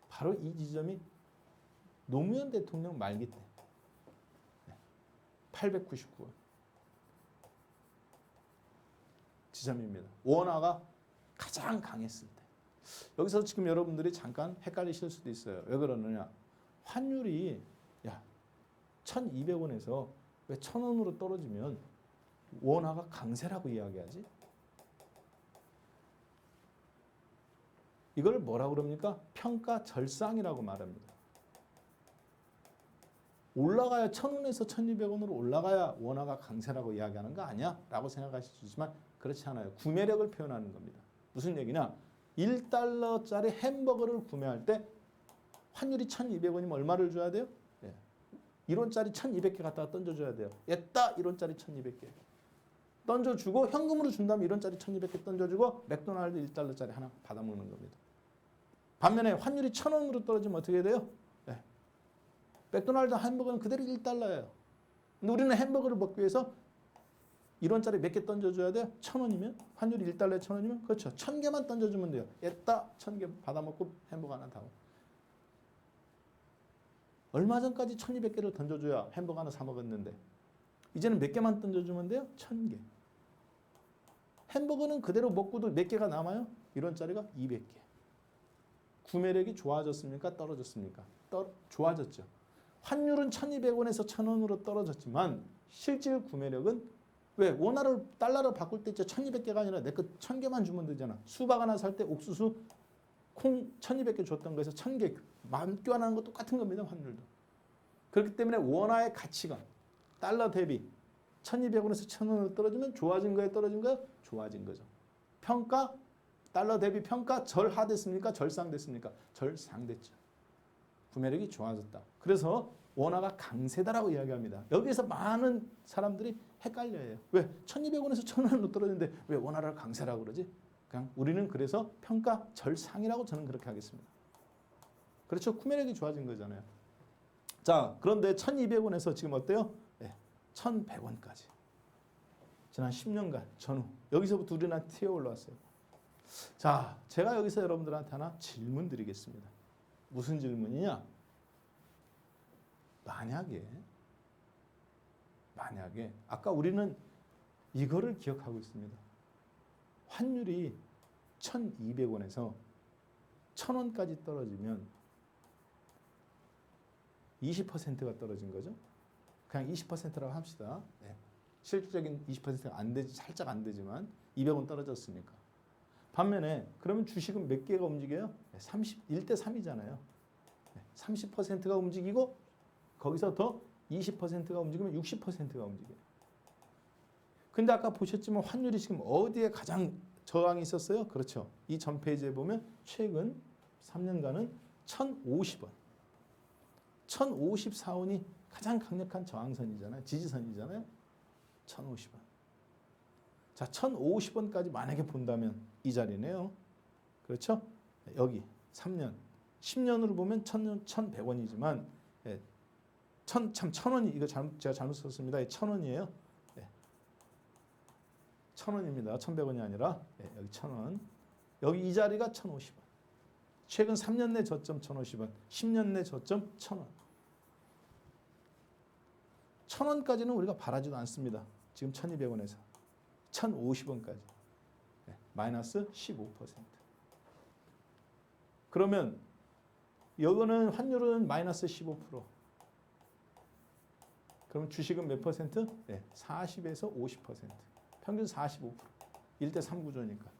바로 이 지점이 노무현 대통령 말기 때 899원 지점입니다. 원화가 가장 강했을 때. 여기서 지금 여러분들이 잠깐 헷갈리실 수도 있어요. 왜 그러느냐? 환율이 1200원에서 왜 1000원으로 떨어지면 원화가 강세라고 이야기하지? 이걸 뭐라고 그럽니까? 평가 절상이라고 말합니다. 올라가야 1000원에서 1200원으로 올라가야 원화가 강세라고 이야기하는 거 아니야? 라고 생각하실 수 있지만 그렇지 않아요. 구매력을 표현하는 겁니다. 무슨 얘기냐? 1달러짜리 햄버거를 구매할 때 환율이 1200원이면 얼마를 줘야 돼요? 1원짜리 1200개 갖다가 던져줘야 돼요. 옛다 1원짜리 1200개. 던져주고 현금으로 준 다음에 1원짜리 1200개 던져주고 맥도날드 1달러짜리 하나 받아먹는 겁니다. 반면에 환율이 1000원으로 떨어지면 어떻게 돼요? 맥도날드 햄버거는 그대로 1달러예요. 근데 우리는 햄버거를 먹기 위해서 1원짜리 몇 개 던져줘야 돼요? 1000원이면? 환율이 1달러에 1000원이면? 그렇죠. 1000개만 던져주면 돼요. 옛다 1000개 받아먹고 햄버거 하나 타고. 얼마 전까지 1200개를 던져줘야 햄버거 하나 사 먹었는데 이제는 몇 개만 던져주면 돼요? 1000개. 햄버거는 그대로 먹고도 몇 개가 남아요? 1원짜리가 200개. 구매력이 좋아졌습니까? 떨어졌습니까? 좋아졌죠. 환율은 1200원에서 1000원으로 떨어졌지만 실질 구매력은 왜? 원화를 달러로 바꿀 때 있죠. 1200개가 아니라 내 거 1000개만 주면 되잖아. 수박 하나 살 때 옥수수 콩 1200개 줬던 거에서 1000개 교환하는 거 똑같은 겁니다. 환율도. 그렇기 때문에 원화의 가치가 달러 대비 1200원에서 1000원으로 떨어지면 좋아진 거예요? 떨어진 거예요? 좋아진 거죠. 평가 달러 대비 평가 절하됐습니까? 절상됐습니까? 절상됐죠. 구매력이 좋아졌다. 그래서 원화가 강세다라고 이야기합니다. 여기에서 많은 사람들이 헷갈려요. 왜? 1200원에서 1000원으로 떨어지는데 왜 원화를 강세라고 그러지? 그냥 우리는 그래서 평가 절상이라고 저는 그렇게 하겠습니다. 그렇죠? 구매력이 좋아진 거잖아요. 자, 그런데 1200원에서 지금 어때요? 1100원까지. 지난 10년간 전후. 여기서부터 우리는 튀어 올라왔어요. 자, 제가 여기서 여러분들한테 하나 질문 드리겠습니다. 무슨 질문이냐? 만약에 아까 우리는 이거를 기억하고 있습니다. 환율이 1200원에서 1000원까지 떨어지면 20%가 떨어진 거죠. 그냥 20%라고 합시다. 실질적인 20%가 안 되지, 살짝 안 되지만 200원 떨어졌으니까. 반면에 그러면 주식은 몇 개가 움직여요? 1대 3이잖아요. 30%가 움직이고 거기서 더 20%가 움직이면 60%가 움직여요. 근데 아까 보셨지만 환율이 지금 어디에 가장 저항이 있었어요? 그렇죠. 이 전 페이지에 보면 최근 3년간은 1,050원. 1,054원이 가장 강력한 저항선이잖아요. 지지선이잖아요. 1,050원. 자, 1,050원까지 만약에 본다면 이 자리네요. 그렇죠? 여기 3년. 10년으로 보면 1,100원이지만 예, 1,000원이 이거 제가 잘못 썼습니다. 1,000원이에요. 예. 1,000원입니다. 1,100원이 아니라 예, 여기 1,000원. 여기 이 자리가 1,050원. 최근 3년 내 저점 1,050원, 10년 내 저점 1,000원. 1,000원까지는 우리가 바라지도 않습니다. 지금 1,200원에서 1,050원까지 네, 마이너스 15%. 그러면 이거는 환율은 마이너스 15%. 그럼 주식은 몇 퍼센트? 네, 40에서 50%. 평균 45%. 1대 3 구조니까.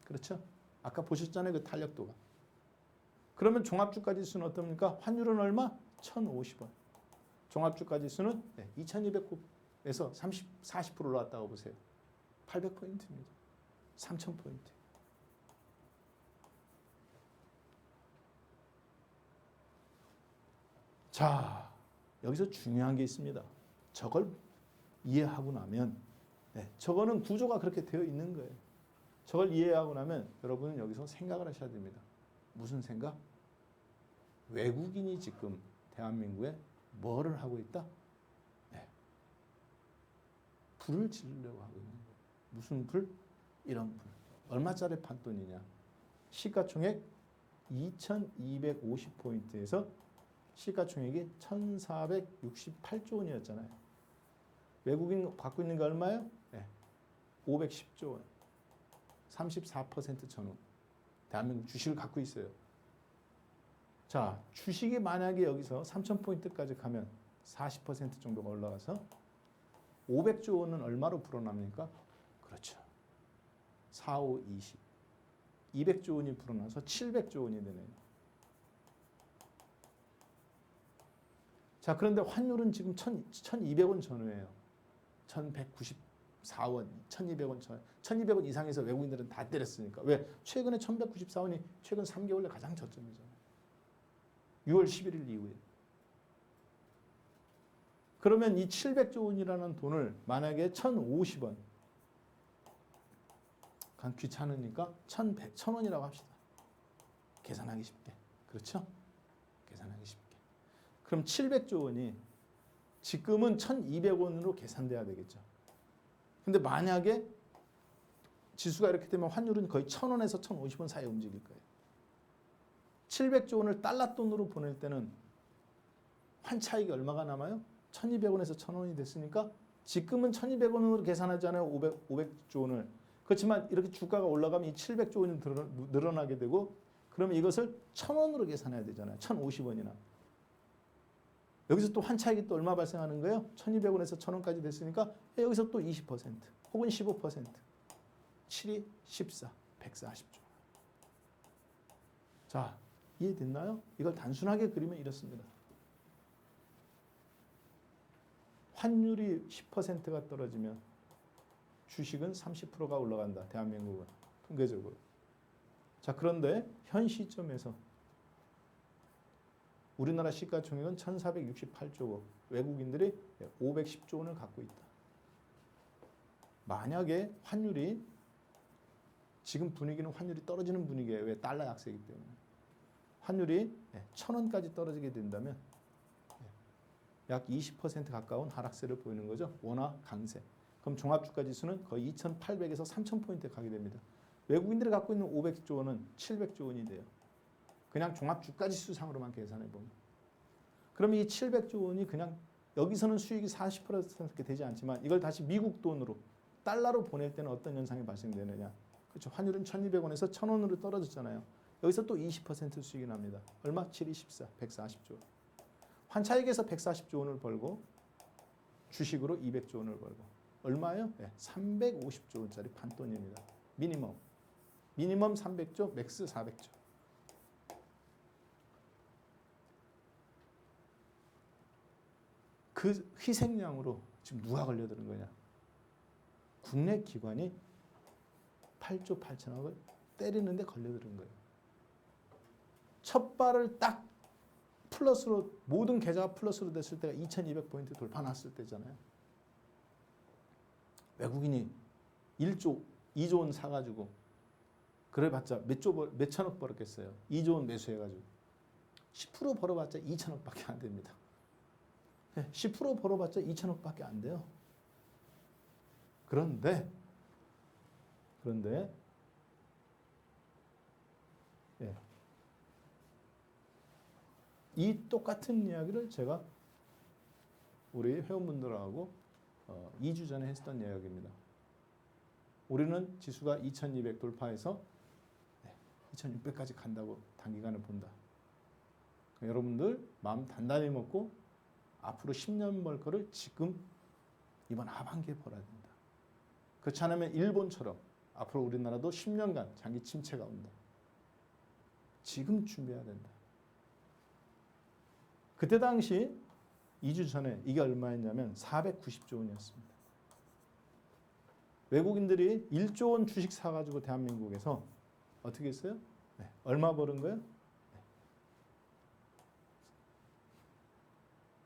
그렇죠? 아까 보셨잖아요. 그 탄력도가. 그러면 종합주가 지수는 어떻습니까? 환율은 얼마? 1,050원. 종합주가 지수는 2,200에서 40% 올라왔다고 보세요. 800포인트입니다. 3,000포인트. 자, 여기서 중요한 게 있습니다. 저걸 이해하고 나면 저거는 구조가 그렇게 되어 있는 거예요. 저걸 이해하고 나면 여러분은 여기서 생각을 하셔야 됩니다. 무슨 생각? 외국인이 지금 대한민국에 뭐를 하고 있다? 네. 불을 지르려고 하고 있는 거예요. 무슨 불? 이런 불. 얼마짜리 판돈이냐? 시가총액 2,250포인트에서 시가총액이 1,468조 원이었잖아요. 외국인 갖고 있는 게 얼마예요? 네. 510조 원. 34% 전후. 대한민국 주식을 갖고 있어요. 자, 주식이 만약에 여기서 3,000포인트까지 가면 40% 정도가 올라가서 500조 원은 얼마로 불어납니까? 그렇죠. 4, 5, 20. 200조 원이 불어나서 700조 원이 되네요. 자, 그런데 환율은 지금 1,200원 전후예요. 1,194원, 1,200원 전. 1,200원 이상에서 외국인들은 다 때렸으니까. 왜? 최근에 1,194원이 최근 3개월에 가장 저점이잖아요. 6월 11일 이후에. 그러면 이 700조 원이라는 돈을 만약에 1,050원. 그냥 귀찮으니까 1,100원이라고 합시다. 계산하기 쉽게. 그렇죠? 계산하기 쉽게. 그럼 700조 원이 지금은 1,200원으로 계산돼야 되겠죠. 근데 만약에 지수가 이렇게 되면 환율은 거의 1,000원에서 1,050원 사이에 움직일 거예요. 700조 원을 달러 돈으로 보낼 때는 환 차익이 얼마가 남아요? 1,200원에서 1,000원이 됐으니까 지금은 1,200원으로 계산하잖아요. 500조 원을. 그렇지만 이렇게 주가가 올라가면 이 700조 원이 늘어나게 되고 그러면 이것을 1,000원으로 계산해야 되잖아요. 1,050원이나. 여기서 또 환 차익이 또 얼마 발생하는 거예요? 1,200원에서 1,000원까지 됐으니까 여기서 또 20% 혹은 15%. 7이 14, 140조. 자, 이해됐나요? 이걸 단순하게 그리면 이렇습니다. 환율이 10%가 떨어지면 주식은 30%가 올라간다. 대한민국은 통계적으로. 자, 그런데 현 시점에서 우리나라 시가총액은 1,468조 원, 외국인들이 510조 원을 갖고 있다. 만약에 환율이 지금 분위기는 환율이 떨어지는 분위기예요. 왜? 달러 약세이기 때문에. 환율이 1,000원까지 떨어지게 된다면 약 20% 가까운 하락세를 보이는 거죠. 원화 강세. 그럼 종합주가지수는 거의 2,800에서 3,000포인트에 가게 됩니다. 외국인들이 갖고 있는 500조 원은 700조 원이 돼요. 그냥 종합주가지수상으로만 계산해 보면. 그러면 이 700조 원이 그냥 여기서는 수익이 40%밖에 되지 않지만 이걸 다시 미국 돈으로 달러로 보낼 때는 어떤 현상이 발생되느냐. 그렇죠. 환율은 1,200원에서 1,000원으로 떨어졌잖아요. 여기서 또 20% 수익이 납니다. 얼마? 7, 24, 140조 원. 환차익에서 140조 원을 벌고 주식으로 200조 원을 벌고 얼마예요? 350조 원짜리 판돈입니다. 미니멈 300조, 맥스 400조. 그 희생양으로 지금 누가 걸려드는 거냐? 국내 기관이 8조 8천억을 때리는데 걸려드는 거예요. 첫 발을 딱 플러스로 모든 계좌가 플러스로 됐을 때가 2200포인트 돌파 났을 때잖아요. 외국인이 1조, 2조 원 사가지고 그래봤자 몇 천억 벌었겠어요. 2조 원 매수해가지고 10% 벌어봤자 2천억밖에 안 됩니다. 10% 벌어봤자 2천억밖에 안 돼요. 그런데 예. 이 똑같은 이야기를 제가 우리 회원분들하고 2주 전에 했던 이야기입니다. 우리는 지수가 2200 돌파해서 2600까지 간다고 단기간에 본다. 여러분들 마음 단단히 먹고 앞으로 10년 벌 거를 지금 이번 하반기에 벌어야 된다. 그렇지 않으면 일본처럼 앞으로 우리나라도 10년간 장기 침체가 온다. 지금 준비해야 된다. 그때 당시 2주 전에 이게 얼마였냐면 490조 원이었습니다. 외국인들이 1조 원 주식 사가지고 대한민국에서 어떻게 했어요? 네. 얼마 버는 거예요?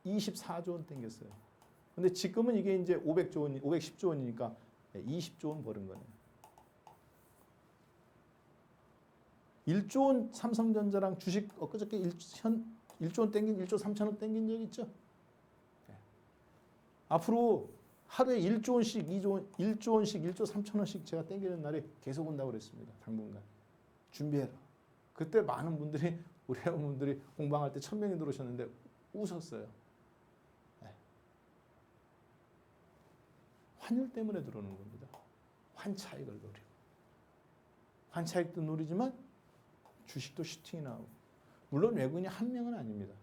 네. 24조 원 땡겼어요. 근데 지금은 이게 이제 500조 원, 510조 원이니까 20조 원 버는 거네요. 1조 원 삼성전자랑 주식 엊그저께 1조 원 땡긴 1조 3천억 땡긴 적 있죠? 네. 앞으로 하루에 1조 원씩, 1조 원씩, 1조 3천 원씩 제가 땡기는 날이 계속 온다고 그랬습니다. 당분간. 준비해라. 그때 많은 분들이, 우리 회원분들이 공방할 때 1000명이 들어오셨는데 웃었어요. 네. 환율 때문에 들어오는 겁니다. 환차익을 노리고. 환차익도 노리지만 주식도 슈팅이 나오고. 물론 외국인이 한 명은 아닙니다.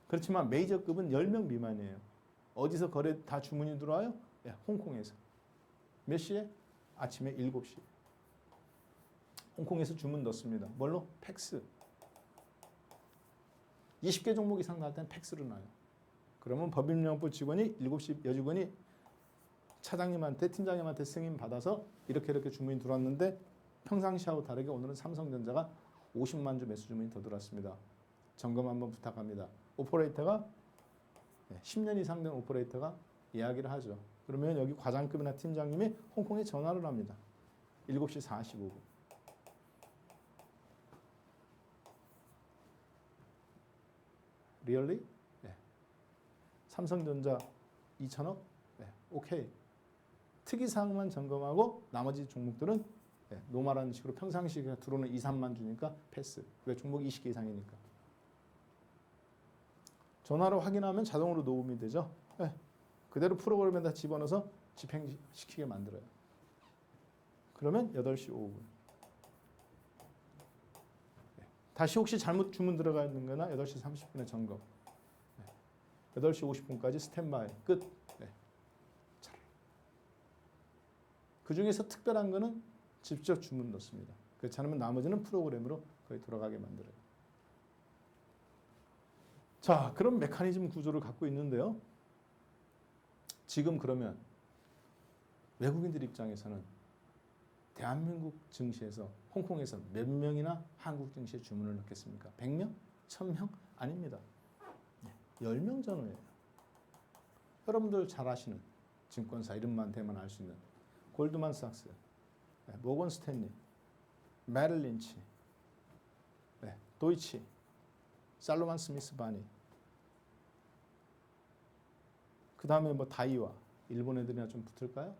그렇지만 메이저급은 10명 미만이에요. 어디서 거래 다 주문이 들어와요? 네, 홍콩에서. 몇 시에? 아침에 7시. 홍콩에서 주문 넣습니다. 뭘로? 팩스. 20개 종목 이상 나올 때는 팩스로 나요. 그러면 법인명부 직원이 7시 여직원이 차장님한테 팀장님한테 승인 받아서 이렇게 주문이 들어왔는데 평상시하고 다르게 오늘은 삼성전자가 50만 주 매수 주문이 더 들어왔습니다. 점검 한번 부탁합니다. 오퍼레이터가 10년 이상 된 오퍼레이터가 이야기를 하죠. 그러면 여기 과장급이나 팀장님이 홍콩에 전화를 합니다. 7시 45분. Really? 네. 삼성전자 2천억? 네. 오케이. 특이사항만 점검하고 나머지 종목들은 노멀한 식으로 평상시에 들어오는 2, 3만 주니까 패스. 왜? 종목이 20개 이상이니까. 전화로 확인하면 자동으로 녹음이 되죠. 네. 그대로 프로그램에다 집어넣어서 집행시키게 만들어요. 그러면 8시 5분. 다시 혹시 잘못 주문 들어가 있는 거나 8시 30분에 점검. 8시 50분까지 스탠바이. 끝. 네. 그 중에서 특별한 거는 직접 주문 넣습니다. 그렇지 않으면 나머지는 프로그램으로 거의 돌아가게 만들어요. 자, 그런 메커니즘 구조를 갖고 있는데요. 지금 그러면 외국인들 입장에서는 대한민국 증시에서 홍콩에서 몇 명이나 한국 증시에 주문을 넣겠습니까? 100명? 1000명? 아닙니다. 10명 전후예요. 여러분들 잘 아시는 증권사 이름만 대면 알 수 있는 골드만삭스, 모건 스탠리, 메릴 린치, 도이치, 살로만 스미스 바니, 그 다음에 뭐 다이와, 일본 애들이나 좀 붙을까요?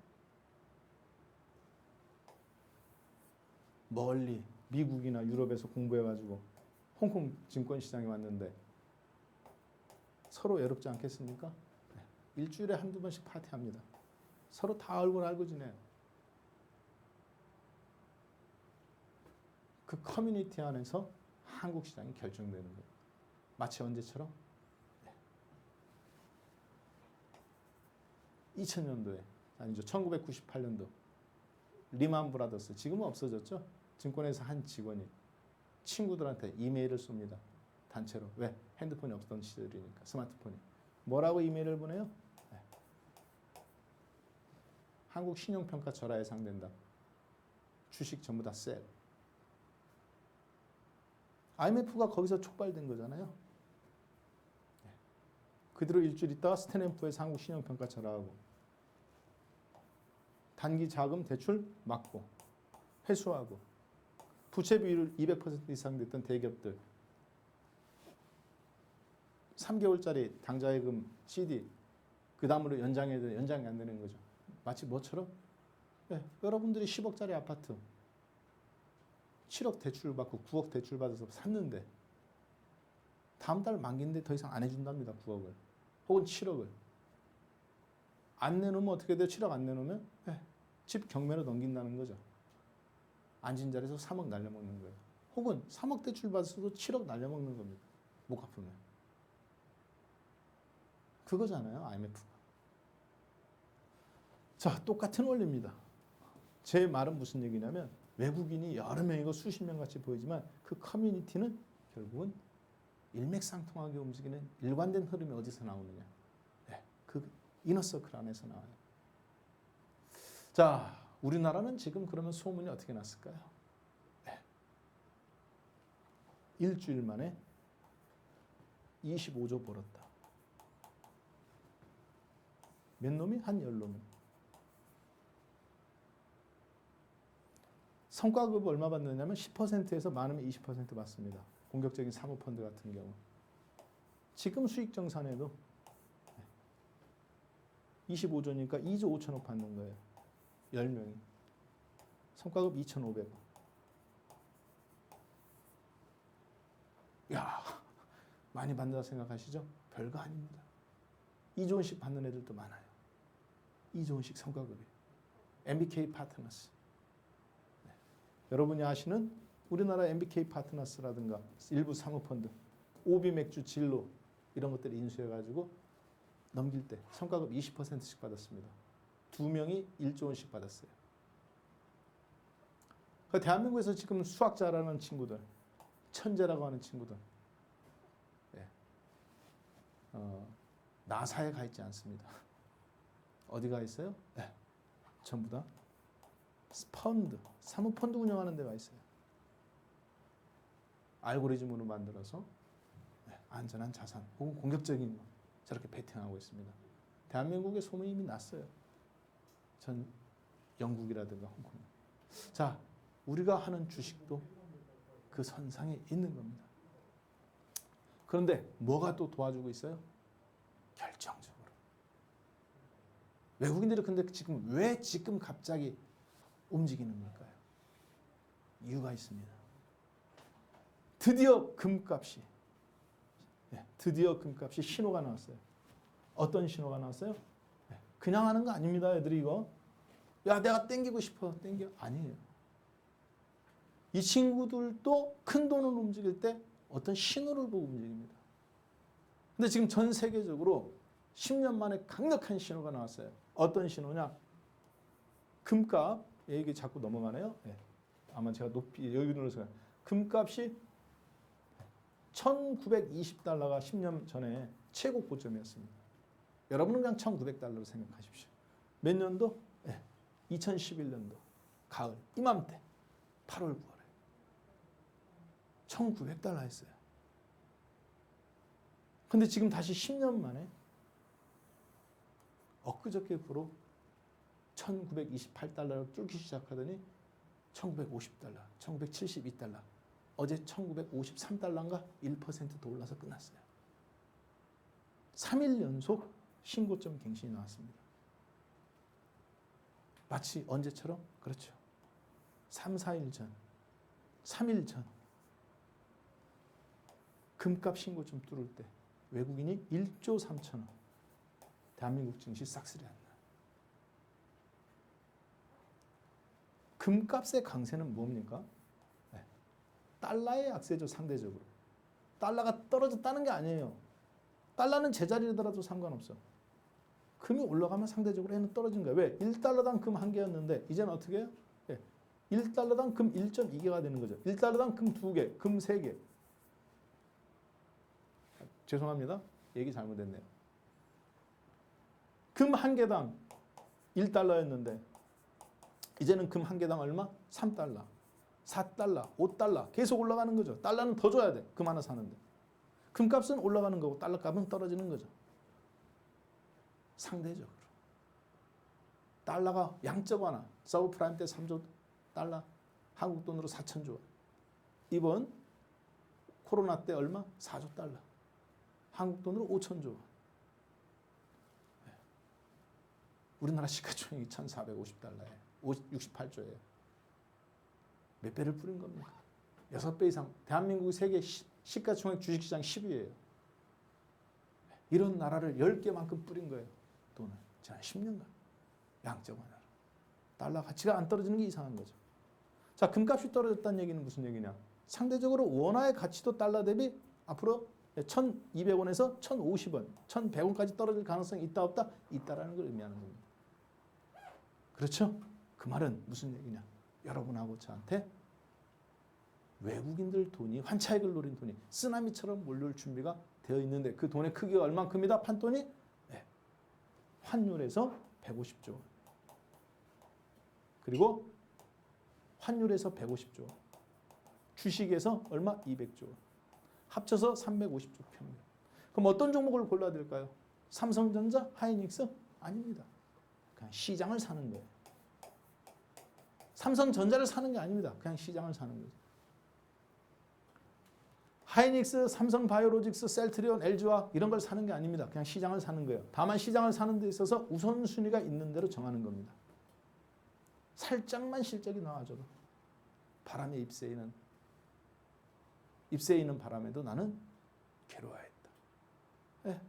멀리 미국이나 유럽에서 공부해가지고 홍콩 증권시장에 왔는데 서로 외롭지 않겠습니까? 일주일에 한두 번씩 파티합니다. 서로 다 얼굴 알고 지내요. 그 커뮤니티 안에서 한국 시장이 결정되는 거예요. 마치 언제처럼? 2000년도에 아니죠. 1998년도 리만 브라더스, 지금은 없어졌죠. 증권회사 한 직원이 친구들한테 이메일을 쏩니다. 단체로. 왜? 핸드폰이 없던 시절이니까, 스마트폰이. 뭐라고 이메일을 보내요? 네. 한국 신용평가 절하에 해당된다. 주식 전부 다 셀. IMF가 거기서 촉발된 거잖아요. 네. 그대로 일주일 있다가 스탠앤푸에서 한국 신용평가 절하하고 단기 자금 대출 막고 회수하고 부채 비율 200% 이상 됐던 대기업들 3개월짜리 당좌예금 CD 그 다음으로 연장이 안 되는 거죠. 마치 뭐처럼? 네, 여러분들이 10억짜리 아파트 7억 대출 받고 9억 대출 받아서 샀는데 다음 달 만기인데 더 이상 안 해준답니다. 9억을 혹은 7억을 안 내놓으면 어떻게 돼요? 7억 안 내놓으면 네, 집 경매로 넘긴다는 거죠. 앉은 자리에서 3억 날려먹는 거예요. 혹은 3억 대출 받았어도 7억 날려먹는 겁니다. 못 갚으면. 그거잖아요. IMF가. 자, 똑같은 원리입니다. 제 말은 무슨 얘기냐면 외국인이 여러 명이고 수십 명 같이 보이지만 그 커뮤니티는 결국은 일맥상통하게 움직이는 일관된 흐름이 어디서 나오느냐. 네, 그 이너서클 안에서 나와요. 자, 우리나라는 지금 그러면 소문이 어떻게 났을까요? 네. 일주일 만에 25조 벌었다. 몇 놈이? 한 10놈이. 성과급 얼마 받느냐면 10%에서 많으면 20% 받습니다. 공격적인 사모펀드 같은 경우. 지금 수익정산에도 25조니까 2조 5천억 받는 거예요. 10명이. 성과급 2,500원. 야, 많이 받는다 생각하시죠? 별거 아닙니다. 2조 원씩 받는 애들도 많아요. 2조 원씩 성과급이. MBK 파트너스. 네. 여러분이 아시는 우리나라 MBK 파트너스라든가 일부 사모펀드, 오비 맥주 진로 이런 것들을 인수해가지고 넘길 때 성과급 20%씩 받았습니다. 2명이 1조 원씩 받았어요. 그 대한민국에서 지금 수학 잘하는 친구들, 천재라고 하는 친구들, 네. 나사에 가 있지 않습니다. 어디 가 있어요? 네. 전부 다 펀드, 사모펀드 운영하는 데가 있어요. 알고리즘으로 만들어서 네. 안전한 자산 혹은 공격적인 거 저렇게 베팅하고 있습니다. 대한민국의 소문이 이미 났어요. 전 영국이라든가 홍콩. 자, 우리가 하는 주식도 그 선상에 있는 겁니다. 그런데 뭐가 또 도와주고 있어요? 결정적으로. 외국인들이 근데 왜 지금 갑자기 움직이는 걸까요? 이유가 있습니다. 드디어 금값이 신호가 나왔어요. 어떤 신호가 나왔어요? 그냥 하는 거 아닙니다. 애들이 이거. 야, 내가 땡기고 싶어. 땡겨. 아니에요. 이 친구들도 큰 돈을 움직일 때 어떤 신호를 보고 움직입니다. 근데 지금 전 세계적으로 10년 만에 강력한 신호가 나왔어요. 어떤 신호냐? 금값, 이게 자꾸 넘어가네요. 네. 아마 제가 높이 여기 눌러서 금값이 1920달러가 10년 전에 최고 고점이었습니다. 여러분은 그냥 1900달러로 생각하십시오. 몇 년도? 네. 2011년도 가을 이맘때 8월 9월에 1900달러 했어요. 근데 지금 다시 10년 만에 엊그저께 부로 1928달러를 뚫기 시작하더니 1950달러, 1972달러, 어제 1953달러인가 1% 더 올라서 끝났어요. 3일 연속 신고점 갱신이 나왔습니다. 마치 언제처럼? 그렇죠. 3, 4일 전, 3일 전 금값 신고점 뚫을 때 외국인이 1조 3천억 대한민국 증시 싹쓸이 한다. 금값의 강세는 뭡니까? 네. 달러의 약세죠. 상대적으로. 달러가 떨어졌다는 게 아니에요. 달러는 제자리더라도 상관없어. 금이 올라가면 상대적으로 얘는 떨어진 거야. 왜? 1달러당 금 1개였는데 이제는 어떻게 해요? 네. 1달러당 금 1.2개가 되는 거죠. 1달러당 금 2개, 금 3개. 죄송합니다. 얘기 잘못했네요. 금 한 개당 1달러였는데 이제는 금 한 개당 얼마? 3달러, 4달러, 5달러 계속 올라가는 거죠. 달러는 더 줘야 돼. 금 하나 사는데. 금값은 올라가는 거고 달러 값은 떨어지는 거죠. 상대적으로. 달러가 양적 완화. 서브프라임 때 3조 달러, 한국 돈으로 4천조 원. 이번 코로나 때 얼마? 4조 달러. 한국 돈으로 5천조 원. 우리나라 시가총액이 1,450달러에 68조예요. 몇 배를 뿌린 겁니까? 6배 이상. 대한민국이 세계 시가총액 주식시장 10위예요. 이런 나라를 10개만큼 뿌린 거예요. 돈을. 지난 10년간. 양적 완화로. 달러 가치가 안 떨어지는 게 이상한 거죠. 자, 금값이 떨어졌다는 얘기는 무슨 얘기냐? 상대적으로 원화의 가치도 달러 대비 앞으로 1,200원에서 1,050원, 1,100원까지 떨어질 가능성이 있다 없다? 있다라는 걸 의미하는 겁니다. 그렇죠? 그 말은 무슨 얘기냐? 여러분하고 저한테 외국인들 돈이 환차익을 노린 돈이 쓰나미처럼 몰려올 준비가 되어 있는데 그 돈의 크기가 얼만큼이다? 판돈이? 네. 환율에서 150조 원. 그리고 환율에서 150조 원. 주식에서 얼마? 200조 원. 합쳐서 350조 평균. 그럼 어떤 종목을 골라야 될까요? 삼성전자, 하이닉스? 아닙니다. 그냥 시장을 사는 거예요. 삼성전자를 사는 게 아닙니다. 그냥 시장을 사는 거죠. 하이닉스, 삼성바이오로직스, 셀트리온, LG화학 이런 걸 사는 게 아닙니다. 그냥 시장을 사는 거예요. 다만 시장을 사는 데 있어서 우선순위가 있는 대로 정하는 겁니다. 살짝만 실적이 나와줘도 바람에 ip새에 있는 바람에도 나는 괴로워했다. 네.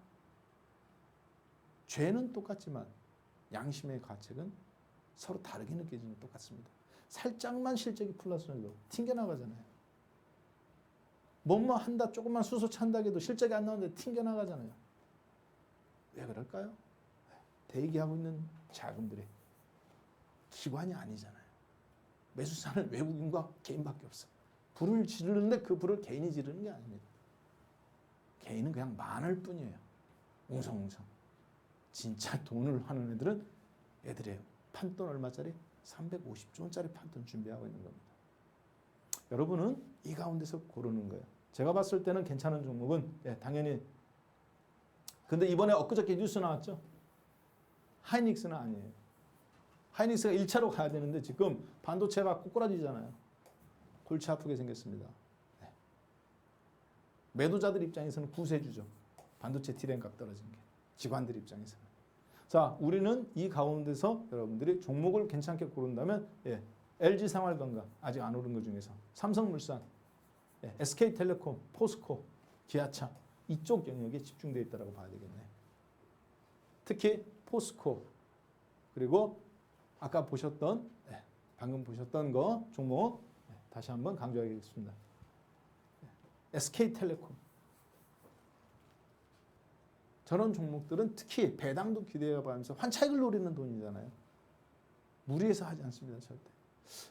죄는 똑같지만 양심의 가책은 서로 다르게 느껴지는 똑같습니다. 살짝만 실적이 플러스로 튕겨나가잖아요. 뭐뭐 한다 조금만 수소 찬다 해도 실적이 안 나오는데 튕겨나가잖아요. 왜 그럴까요? 대기하고 있는 자금들이 기관이 아니잖아요. 매수사는 외국인과 개인밖에 없어. 불을 지르는데 그 불을 개인이 지르는 게 아닙니다. 개인은 그냥 많을 뿐이에요. 웅성웅성. 진짜 돈을 하는 애들은 애들의 판돈 얼마짜리? 350조 원짜리 판돈 준비하고 있는 겁니다. 여러분은 이 가운데서 고르는 거예요. 제가 봤을 때는 괜찮은 종목은 당연히 근데 이번에 엊그저께 뉴스 나왔죠. 하이닉스는 아니에요. 하이닉스가 1차로 가야 되는데 지금 반도체가 꼬꾸라지잖아요. 골치 아프게 생겼습니다. 네. 매도자들 입장에서는 구세주죠. 반도체 디램 값 떨어진 게. 기관들 입장에서는. 자, 우리는 이 가운데서 여러분들이 종목을 괜찮게 고른다면 LG생활건강 아직 안 오른 것 중에서 삼성물산, SK텔레콤, 포스코, 기아차 이쪽 영역에 집중되어 있다고 봐야 되겠네. 특히 포스코 그리고 아까 보셨던 방금 보셨던 거 종목 다시 한번 강조하겠습니다. SK텔레콤 저런 종목들은 특히 배당도 기대해 가면서 환차익을 노리는 돈이잖아요. 무리해서 하지 않습니다. 절대.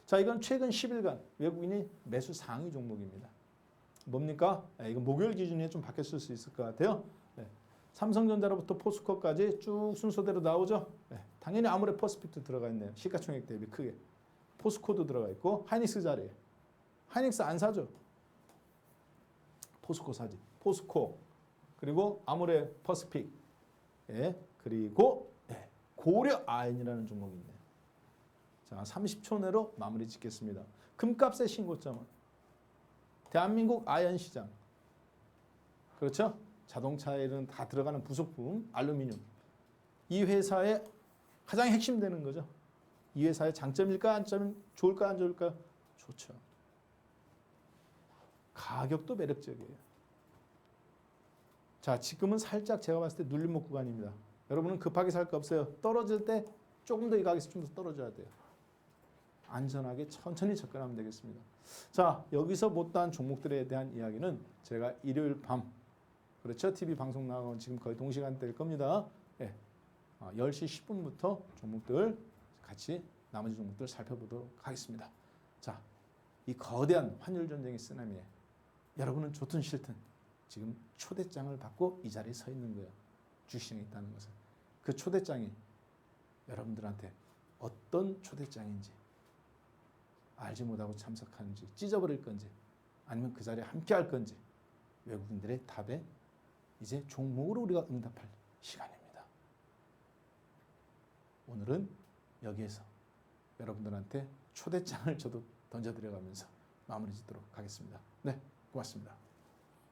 자, 이건 최근 10일간 외국인이 매수 상위 종목입니다. 뭡니까? 이건 목요일 기준에 좀 바뀌었을 수 있을 것 같아요. 삼성전자로부터 포스코까지 쭉 순서대로 나오죠. 당연히 아모레퍼시픽도 들어가 있네요. 시가총액 대비 크게. 포스코도 들어가 있고 하이닉스 자리에. 하이닉스 안 사죠. 포스코 사지. 포스코 그리고 아모레퍼시픽 그리고 고려아연이라는 종목이 있네요. 자, 30초 내로 마무리 짓겠습니다. 금값의 신고점은 대한민국 아연시장. 그렇죠? 자동차에는 다 들어가는 부속품, 알루미늄. 이 회사의 가장 핵심되는 거죠. 이 회사의 장점일까, 안점 좋을까, 안 좋을까? 좋죠. 가격도 매력적이에요. 자, 지금은 살짝 제가 봤을 때 눌림목 구간입니다. 여러분은 급하게 살 거 없어요. 떨어질 때 조금 더 이 가격에서 좀 더 떨어져야 돼요. 안전하게 천천히 접근하면 되겠습니다. 자, 여기서 못다한 종목들에 대한 이야기는 제가 일요일 밤 그렇죠? TV 방송 나가면 지금 거의 동시간대일 겁니다. 10시 10분부터 종목들 같이 나머지 종목들 살펴보도록 하겠습니다. 자, 이 거대한 환율 전쟁의 쓰나미에 여러분은 좋든 싫든 지금 초대장을 받고 이 자리에 서 있는 거예요. 주시장에 있다는 것은. 그 초대장이 여러분들한테 어떤 초대장인지 알지 못하고 참석하는지 찢어버릴 건지 아니면 그 자리에 함께 할 건지 외국인들의 답에 이제 종목으로 우리가 응답할 시간입니다. 오늘은 여기에서 여러분들한테 초대장을 저도 던져드려가면서 마무리 짓도록 하겠습니다. 네, 고맙습니다.